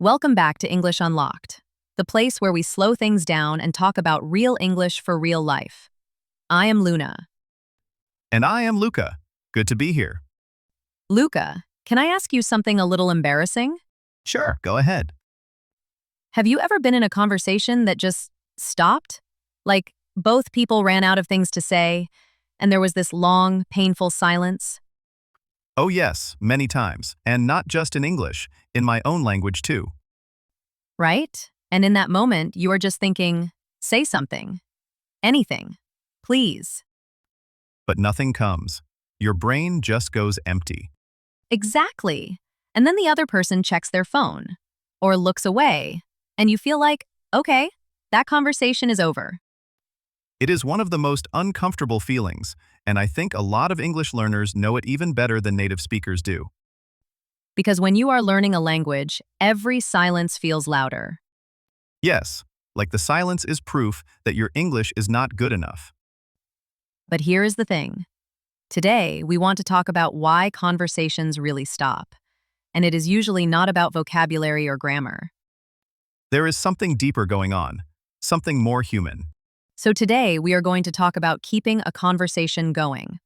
Welcome back to English Unlocked, the place where we slow things down and talk about real English for real life. I am Luna. And I am Luca. Good to be here. Luca, can I ask you something a little embarrassing? Sure, go ahead. Have you ever been in a conversation that just stopped? Like, both people ran out of things to say, and there was this long, painful silence? Oh yes, many times, and not just in English, in my own language too. Right? And in that moment, you are just thinking, say something. Anything. Please. But nothing comes. Your brain just goes empty. Exactly. And then the other person checks their phone or looks away, and you feel like, okay, that conversation is over. It is one of the most uncomfortable feelings, and I think a lot of English learners know it even better than native speakers do. Because when you are learning a language, every silence feels louder. Yes, like the silence is proof that your English is not good enough. But here is the thing. Today, we want to talk about why conversations really stop. And it is usually not about vocabulary or grammar. There is something deeper going on, something more human. So today, we are going to talk about keeping a conversation going.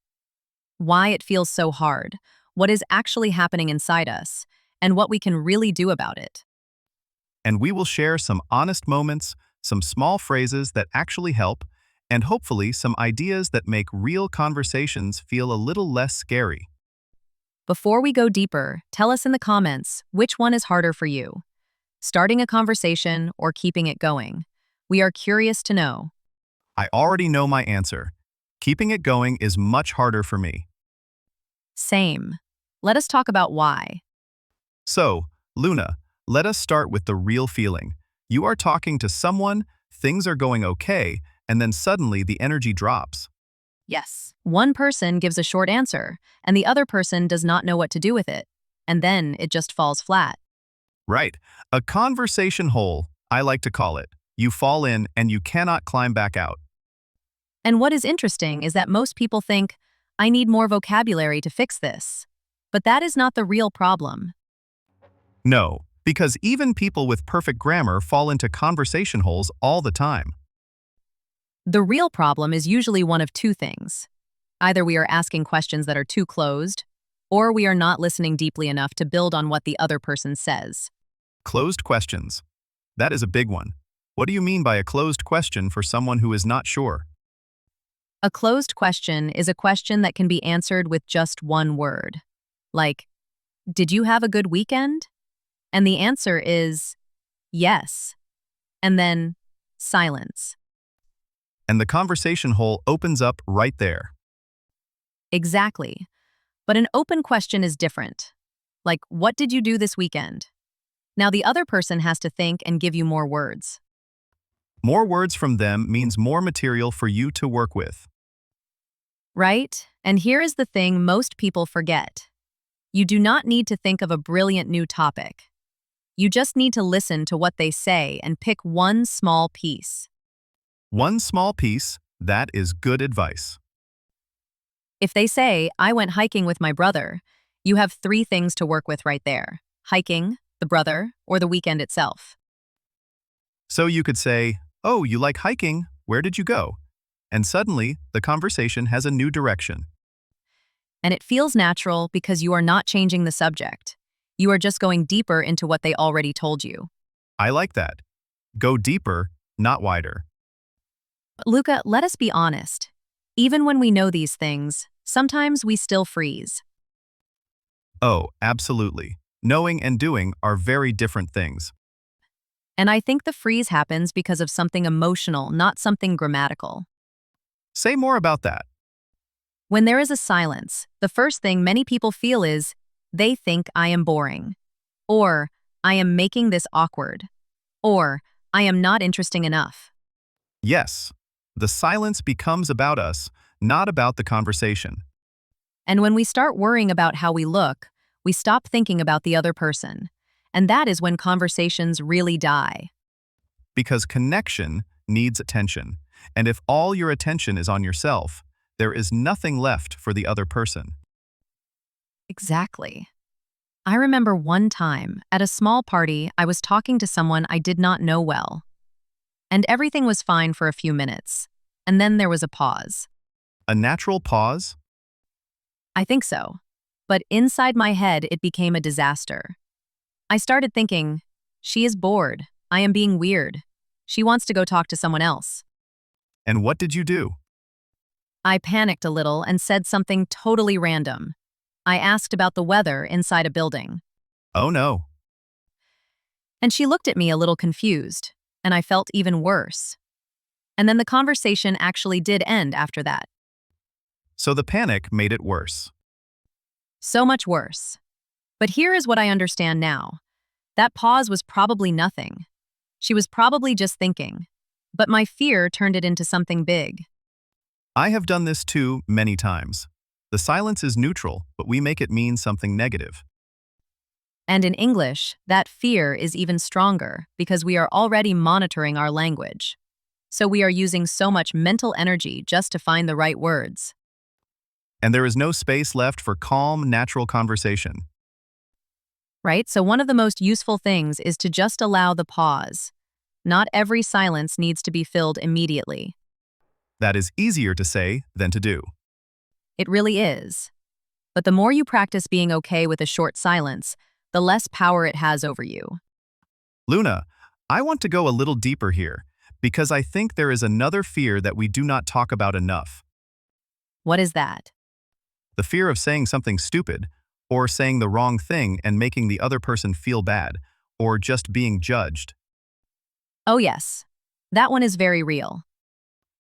Why it feels so hard, what is actually happening inside us, and what we can really do about it. And we will share some honest moments, some small phrases that actually help, and hopefully some ideas that make real conversations feel a little less scary. Before we go deeper, tell us in the comments which one is harder for you, starting a conversation or keeping it going. We are curious to know. I already know my answer. Keeping it going is much harder for me. Same. Let us talk about why. So, Luna, let us start with the real feeling. You are talking to someone, things are going okay, and then suddenly the energy drops. Yes. One person gives a short answer, and the other person does not know what to do with it. And then it just falls flat. Right. A conversation hole, I like to call it. You fall in and you cannot climb back out. And what is interesting is that most people think, I need more vocabulary to fix this. But that is not the real problem. No, because even people with perfect grammar fall into conversation holes all the time. The real problem is usually one of two things. Either we are asking questions that are too closed, or we are not listening deeply enough to build on what the other person says. Closed questions. That is a big one. What do you mean by a closed question for someone who is not sure? A closed question is a question that can be answered with just one word. Like, did you have a good weekend? And the answer is yes. And then silence. And the conversation hole opens up right there. Exactly. But an open question is different. Like, what did you do this weekend? Now the other person has to think and give you more words. More words from them means more material for you to work with. Right? And here is the thing most people forget. You do not need to think of a brilliant new topic. You just need to listen to what they say and pick one small piece. One small piece, that is good advice. If they say, I went hiking with my brother, you have three things to work with right there. Hiking, the brother, or the weekend itself. So you could say, oh, you like hiking? Where did you go? And suddenly, the conversation has a new direction. And it feels natural because you are not changing the subject. You are just going deeper into what they already told you. I like that. Go deeper, not wider. But Luca, let us be honest. Even when we know these things, sometimes we still freeze. Oh, absolutely. Knowing and doing are very different things. And I think the freeze happens because of something emotional, not something grammatical. Say more about that. When there is a silence, the first thing many people feel is, they think I am boring. Or, I am making this awkward. Or, I am not interesting enough. Yes, the silence becomes about us, not about the conversation. And when we start worrying about how we look, we stop thinking about the other person. And that is when conversations really die. Because connection needs attention. And if all your attention is on yourself, there is nothing left for the other person. Exactly. I remember one time, at a small party, I was talking to someone I did not know well. And everything was fine for a few minutes. And then there was a pause. A natural pause? I think so. But inside my head, it became a disaster. I started thinking, she is bored. I am being weird. She wants to go talk to someone else. And what did you do? I panicked a little and said something totally random. I asked about the weather inside a building. Oh no. And she looked at me a little confused, and I felt even worse. And then the conversation actually did end after that. So the panic made it worse. So much worse. But here is what I understand now. That pause was probably nothing. She was probably just thinking. But my fear turned it into something big. I have done this too many times. The silence is neutral, but we make it mean something negative. And in English, that fear is even stronger because we are already monitoring our language. So we are using so much mental energy just to find the right words. And there is no space left for calm, natural conversation. Right? So one of the most useful things is to just allow the pause. Not every silence needs to be filled immediately. That is easier to say than to do. It really is. But the more you practice being okay with a short silence, the less power it has over you. Luna, I want to go a little deeper here, because I think there is another fear that we do not talk about enough. What is that? The fear of saying something stupid, or saying the wrong thing and making the other person feel bad, or just being judged. Oh yes, that one is very real.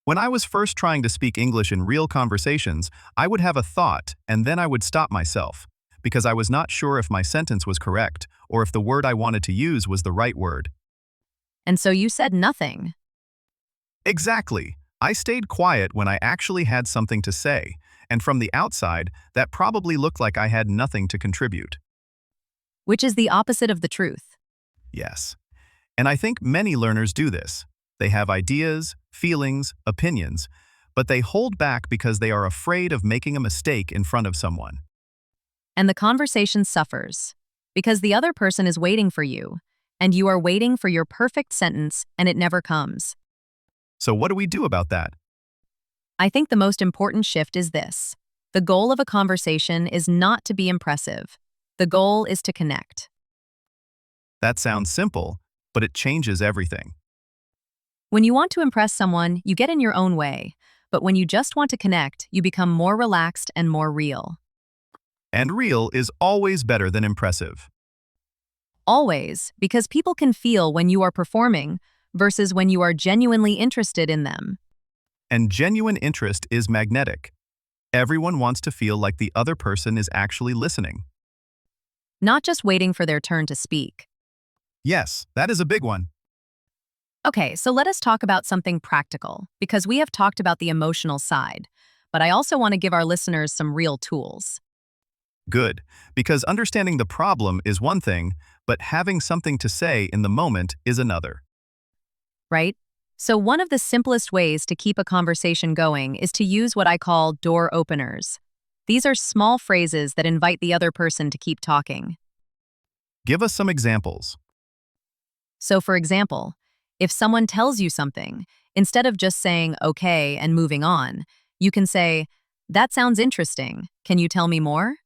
When I was first trying to speak English in real conversations, I would have a thought and then I would stop myself, because I was not sure if my sentence was correct or if the word I wanted to use was the right word. And so you said nothing. Exactly. I stayed quiet when I actually had something to say, and from the outside, that probably looked like I had nothing to contribute. Which is the opposite of the truth. Yes. And I think many learners do this. They have ideas, feelings, opinions, but they hold back because they are afraid of making a mistake in front of someone. And the conversation suffers because the other person is waiting for you, and you are waiting for your perfect sentence and it never comes. So what do we do about that? I think the most important shift is this. The goal of a conversation is not to be impressive. The goal is to connect. That sounds simple, but it changes everything. When you want to impress someone, you get in your own way. But when you just want to connect, you become more relaxed and more real. And real is always better than impressive. Always, because people can feel when you are performing versus when you are genuinely interested in them. And genuine interest is magnetic. Everyone wants to feel like the other person is actually listening. Not just waiting for their turn to speak. Yes, that is a big one. Okay, so let us talk about something practical, because we have talked about the emotional side, but I also want to give our listeners some real tools. Good, because understanding the problem is one thing, but having something to say in the moment is another. Right? So one of the simplest ways to keep a conversation going is to use what I call door openers. These are small phrases that invite the other person to keep talking. Give us some examples. So for example, if someone tells you something, instead of just saying okay and moving on, you can say, "That sounds interesting. Can you tell me more?"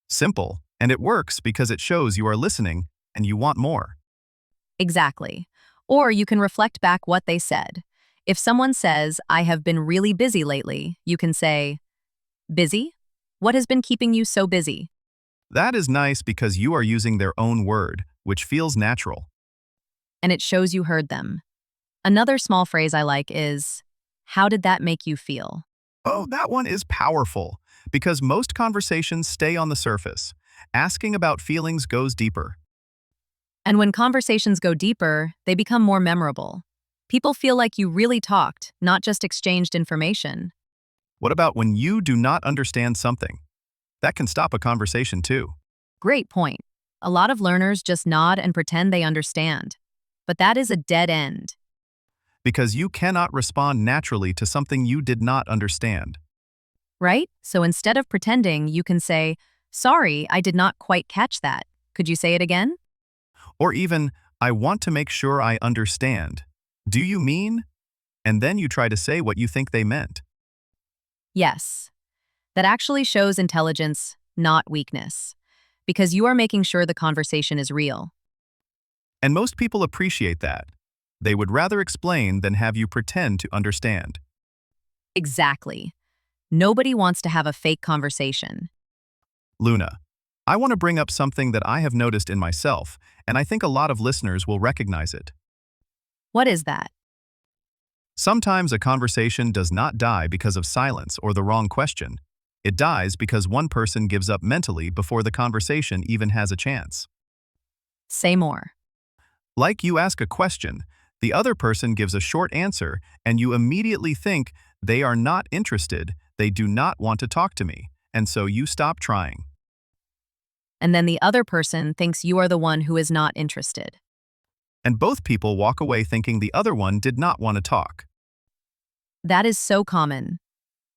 Simple, and it works because it shows you are listening and you want more. Exactly. Or you can reflect back what they said. If someone says, "I have been really busy lately," you can say, "Busy? What has been keeping you so busy?" That is nice because you are using their own word, which feels natural. And it shows you heard them. Another small phrase I like is, "How did that make you feel?" Oh, that one is powerful because most conversations stay on the surface. Asking about feelings goes deeper. And when conversations go deeper, they become more memorable. People feel like you really talked, not just exchanged information. What about when you do not understand something? That can stop a conversation too. Great point. A lot of learners just nod and pretend they understand. But that is a dead end. Because you cannot respond naturally to something you did not understand. Right? So instead of pretending, you can say, Sorry, I did not quite catch that. Could you say it again? Or even, I want to make sure I understand. Do you mean? And then you try to say what you think they meant. Yes. That actually shows intelligence, not weakness, because you are making sure the conversation is real. And most people appreciate that. They would rather explain than have you pretend to understand. Exactly. Nobody wants to have a fake conversation. Luna, I want to bring up something that I have noticed in myself, and I think a lot of listeners will recognize it. What is that? Sometimes a conversation does not die because of silence or the wrong question. It dies because one person gives up mentally before the conversation even has a chance. Say more. Like you ask a question, the other person gives a short answer, and you immediately think they are not interested, they do not want to talk to me, and so you stop trying. And then the other person thinks you are the one who is not interested. And both people walk away thinking the other one did not want to talk. That is so common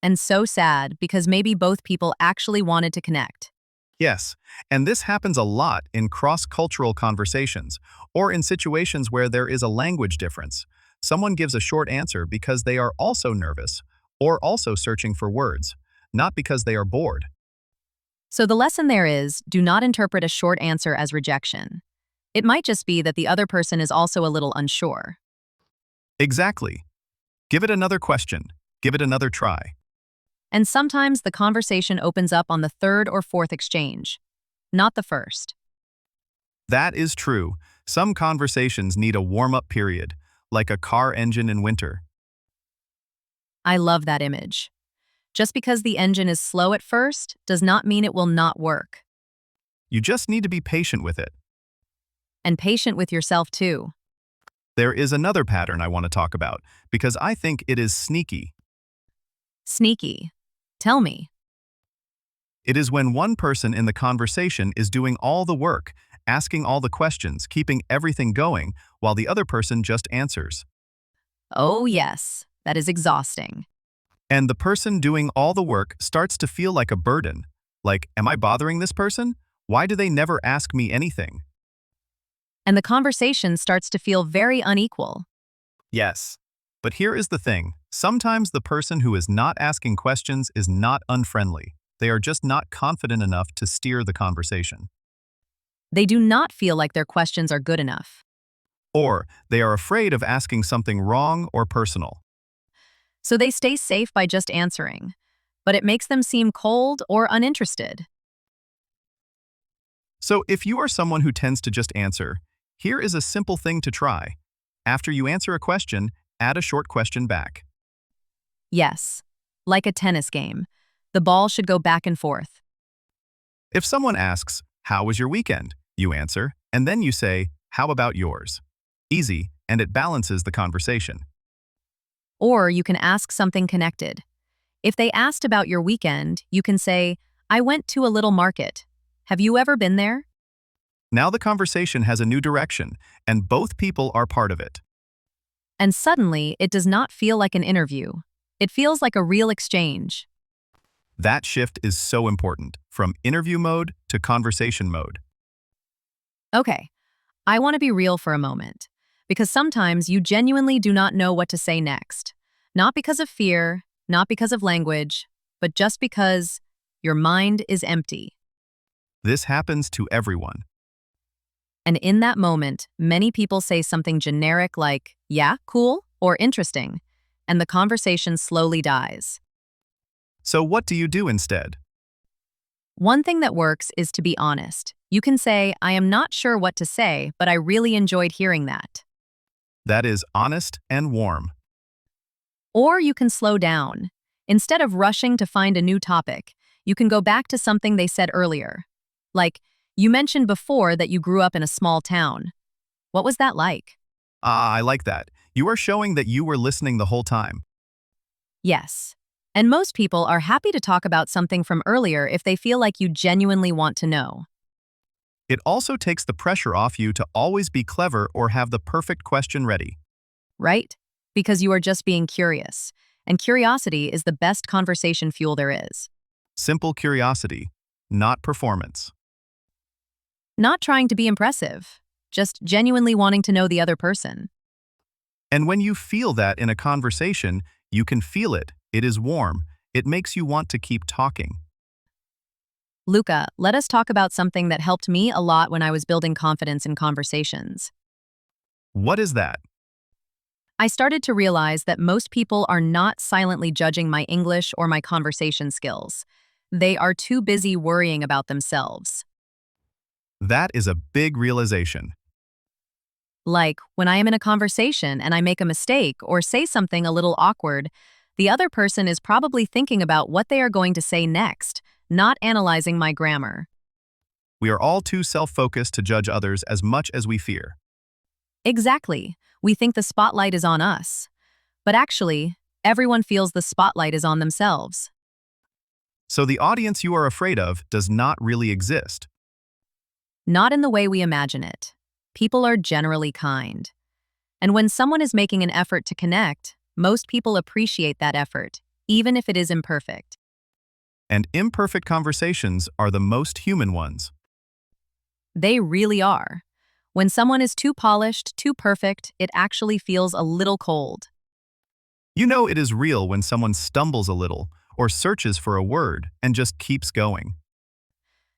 and so sad because maybe both people actually wanted to connect. Yes, and this happens a lot in cross-cultural conversations or in situations where there is a language difference. Someone gives a short answer because they are also nervous or also searching for words, not because they are bored. So the lesson there is, do not interpret a short answer as rejection. It might just be that the other person is also a little unsure. Exactly. Give it another question. Give it another try. And sometimes the conversation opens up on the third or fourth exchange, not the first. That is true. Some conversations need a warm-up period, like a car engine in winter. I love that image. Just because the engine is slow at first does not mean it will not work. You just need to be patient with it. And patient with yourself too. There is another pattern I want to talk about because I think it is sneaky. Sneaky. Tell me. It is when one person in the conversation is doing all the work, asking all the questions, keeping everything going, while the other person just answers. Oh, yes, that is exhausting. And the person doing all the work starts to feel like a burden. Like, am I bothering this person? Why do they never ask me anything? And the conversation starts to feel very unequal. Yes. But here is the thing. Sometimes the person who is not asking questions is not unfriendly. They are just not confident enough to steer the conversation. They do not feel like their questions are good enough. Or they are afraid of asking something wrong or personal. So they stay safe by just answering. But it makes them seem cold or uninterested. So if you are someone who tends to just answer, here is a simple thing to try. After you answer a question, add a short question back. Yes, like a tennis game. The ball should go back and forth. If someone asks, "How was your weekend?" you answer, and then you say, "How about yours?" Easy, and it balances the conversation. Or you can ask something connected. If they asked about your weekend, you can say, I went to a little market. Have you ever been there? Now the conversation has a new direction, and both people are part of it. And suddenly, it does not feel like an interview. It feels like a real exchange. That shift is so important, from interview mode to conversation mode. Okay, I want to be real for a moment. Because sometimes you genuinely do not know what to say next. Not because of fear, not because of language, but just because your mind is empty. This happens to everyone. And in that moment, many people say something generic like, yeah, cool, or interesting, and the conversation slowly dies. So what do you do instead? One thing that works is to be honest. You can say, I am not sure what to say, but I really enjoyed hearing that. That is honest and warm. Or you can slow down. Instead of rushing to find a new topic, you can go back to something they said earlier. Like, you mentioned before that you grew up in a small town. What was that like? Ah, I like that. You are showing that you were listening the whole time. Yes. And most people are happy to talk about something from earlier if they feel like you genuinely want to know. It also takes the pressure off you to always be clever or have the perfect question ready. Right? Because you are just being curious. And curiosity is the best conversation fuel there is. Simple curiosity. not performance. Not trying to be impressive, just genuinely wanting to know the other person. And when you feel that in a conversation, you can feel it. It is warm. It makes you want to keep talking. Luca, let us talk about something that helped me a lot when I was building confidence in conversations. What is that? I started to realize that most people are not silently judging my English or my conversation skills. They are too busy worrying about themselves. That is a big realization. Like, when I am in a conversation and I make a mistake or say something a little awkward, the other person is probably thinking about what they are going to say next, not analyzing my grammar. We are all too self-focused to judge others as much as we fear. Exactly. We think the spotlight is on us. But actually, everyone feels the spotlight is on themselves. So the audience you are afraid of does not really exist. Not in the way we imagine it. People are generally kind. And when someone is making an effort to connect, most people appreciate that effort, even if it is imperfect. And imperfect conversations are the most human ones. They really are. When someone is too polished, too perfect, it actually feels a little cold. You know it is real when someone stumbles a little or searches for a word and just keeps going.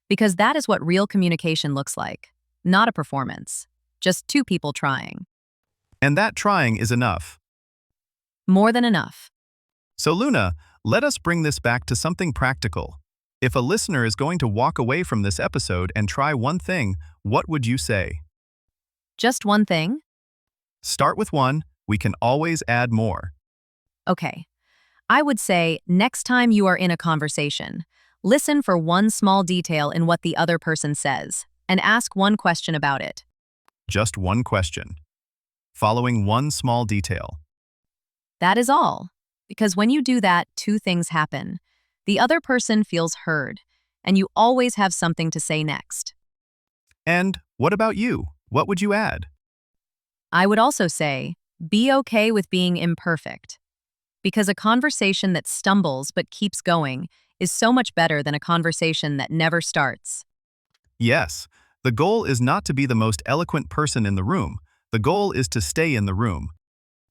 Because that is what real communication looks like. Not a performance. Just two people trying. And that trying is enough. More than enough. So Luna, let us bring this back to something practical. If a listener is going to walk away from this episode and try one thing, what would you say? Just one thing? Start with one, we can always add more. Okay. I would say, next time you are in a conversation, listen for one small detail in what the other person says, and ask one question about it. Just one question. Following one small detail. That is all. Because when you do that, two things happen. The other person feels heard, and you always have something to say next. And what about you? What would you add? I would also say, be okay with being imperfect. Because a conversation that stumbles but keeps going is so much better than a conversation that never starts. Yes, the goal is not to be the most eloquent person in the room. The goal is to stay in the room.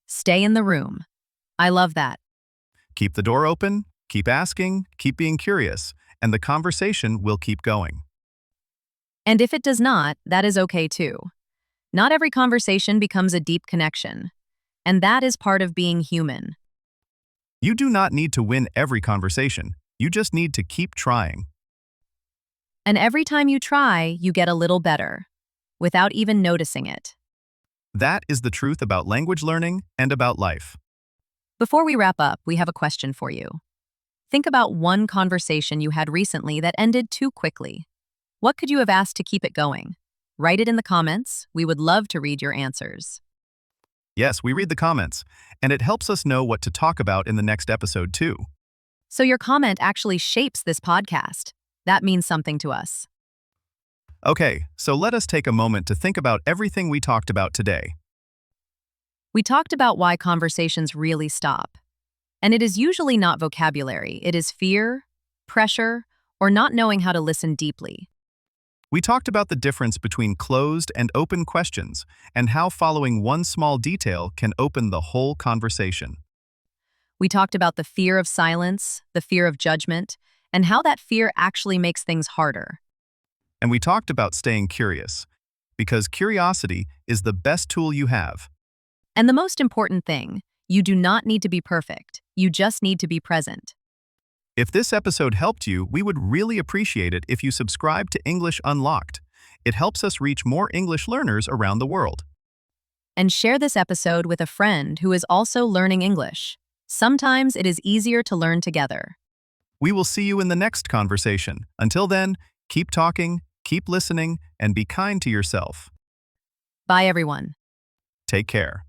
Stay in the room. I love that. Keep the door open, keep asking, keep being curious, and the conversation will keep going. And if it does not, that is okay too. Not every conversation becomes a deep connection. And that is part of being human. You do not need to win every conversation. You just need to keep trying. And every time you try, you get a little better, without even noticing it. That is the truth about language learning and about life. Before we wrap up, we have a question for you. Think about one conversation you had recently that ended too quickly. What could you have asked to keep it going? Write it in the comments. We would love to read your answers. Yes, we read the comments, and it helps us know what to talk about in the next episode too. So your comment actually shapes this podcast. That means something to us. Okay, so let us take a moment to think about everything we talked about today. We talked about why conversations really stop. And it is usually not vocabulary. It is fear, pressure, or not knowing how to listen deeply. We talked about the difference between closed and open questions and how following one small detail can open the whole conversation. We talked about the fear of silence, the fear of judgment, and how that fear actually makes things harder. And we talked about staying curious, because curiosity is the best tool you have. And the most important thing, you do not need to be perfect. You just need to be present. If this episode helped you, we would really appreciate it if you subscribe to English Unlocked. It helps us reach more English learners around the world. And share this episode with a friend who is also learning English. Sometimes it is easier to learn together. We will see you in the next conversation. Until then, keep talking, keep listening, and be kind to yourself. Bye, everyone. Take care.